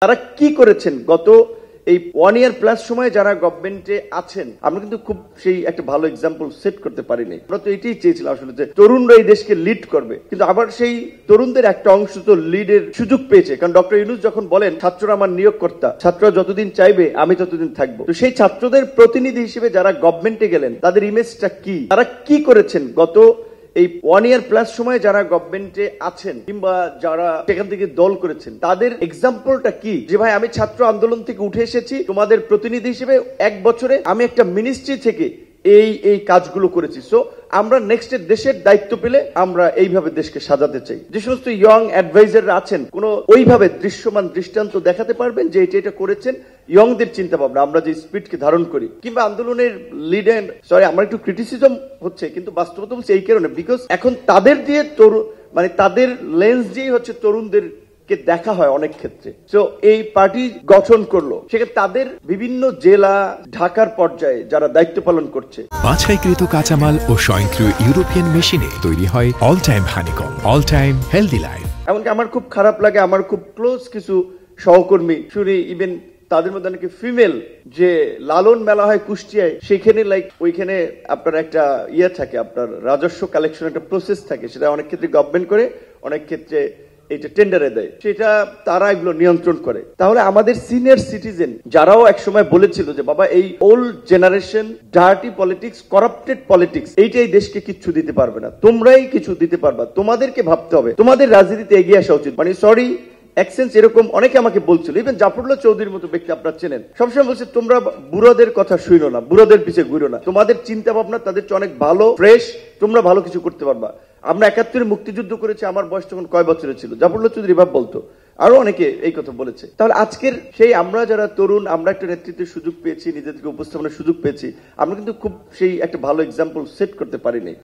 তারা কি করেছেন গত এই 1 ইয়ার প্লাস সময় যারা গভর্নমেন্টে আছেন, আমরা কিন্তু খুব সেই একটা ভালো এক্সাম্পল সেট করতে পারিনি। আমরা তো এটাই চেয়েছিলাম আসলে যে তরুণরা এই দেশকে লিড করবে, কিন্তু আবার সেই তরুণদের একটা অংশ তো লিডের সুযোগ পেয়েছে। কারণ ডক্টর ইউনূস যখন বলেন ছাত্ররা আমার নিয়োগকর্তা, ছাত্ররা যতদিন চাইবে আমি ততদিন থাকবো, তো সেই ছাত্রদের প্রতিনিধি হিসেবে যারা গভর্নমেন্টে গেলেন তাদের ইমেজটা কি, তারা কি করেছেন গত এই 1 ইয়ার প্লাস সময় যারা গভর্নমেন্টে আছেন কিংবা যারা সেখান থেকে দল করেছেন তাদের এক্সাম্পলটা কি, যে ভাই আমি ছাত্র আন্দোলন থেকে উঠে এসেছি, তোমাদের প্রতিনিধি হিসেবে 1 বছরে আমি একটা মিনিস্ট্রি থেকে এই কাজগুলো করেছি। সো আমরা নেক্সট দেশের দায়িত্ব পেলে আমরা এইভাবে দেশকে সাজাতে চাই। যে সমস্ত ইয়ং অ্যাডভাইজাররা আছেন কোন ওইভাবে দৃশ্যমান দৃষ্টান্ত দেখাতে পারবেন যে এটা করেছেন, ইয়ংদের চিন্তা ভাবনা, আমরা যে স্পিডকে ধারণ করি কিংবা আন্দোলনের লিড এন্ড আমার একটু ক্রিটিসিজম হচ্ছে, কিন্তু বাস্তবতা বলছে এই কারণে বিকজ এখন তাদের দিয়ে মানে তাদের লেন্স দিয়েই হচ্ছে তরুণদের কে দেখা হয় অনেক ক্ষেত্রে। তো এই পার্টি গঠন করলো, সেখানে তাদের বিভিন্ন জেলা ঢাকার পর্যায়ে যারা দায়িত্ব পালন করছে, বাছাইকৃত কাঁচামাল ও স্বয়ংক্রিয় ইউরোপিয়ান মেশিনে তৈরি হয় all time honeycomb, all time healthy life. এমনকি আমার খুব খারাপ লাগে, আমার খুব ক্লোজ কিছু সহকর্মী শুনি ইভেন তাদের মধ্যে অনেকে ফিমেল, যে লালন মেলা হয় কুষ্টিয়ায়, সেখানে ওইখানে আপনার একটা থাকে, আপনার রাজস্ব কালেকশন একটা প্রসেস থাকে, সেটা অনেক ক্ষেত্রে গভর্নমেন্ট করে, অনেক ক্ষেত্রে এটা টেন্ডারে দেয়, সেটা তারা এগুলো নিয়ন্ত্রণ করে। তাহলে আমাদের সিনিয়র সিটিজেন যারাও একসময় বলেছিল যে বাবা এই old generation dirty politics, corrupted politics, এইটাই দেশকে কিচ্ছু দিতে পারবে না, তোমরাই কিছু দিতে পারবা, তোমাদেরকে ভাবতে হবে, তোমাদের রাজনীতিতে এগিয়ে আসা উচিত। মানে সরি এক্সেন্স এরকম অনেকে আমাকে বলছিল, ইভেন জাফরুল্লাহ চৌধুরীর মতো ব্যক্তি আপনারা চেনেন, সবসময় বলছে তোমরা বুড়োদের কথা শুনো না, বুড়োদের পিছে ঘুরো না, তোমাদের চিন্তা ভাবনা তাদের চেয়ে অনেক ভালো, ফ্রেশ, তোমরা ভালো কিছু করতে পারবা। আমরা 71 মুক্তিযুদ্ধ করেছি, আমার বয়স তখন কয় বছরের ছিল, জাফরুল্লাহ চৌধুরী ভাব বলতো, আরো অনেকে এই কথা বলেছে। তাহলে আজকের সেই আমরা যারা তরুণ, আমরা একটা নেতৃত্বের সুযোগ পেয়েছি, নিজেদেরকে উপস্থাপনের সুযোগ পেয়েছি, আমরা কিন্তু খুব সেই একটা ভালো এক্সাম্পল সেট করতে পারিনি।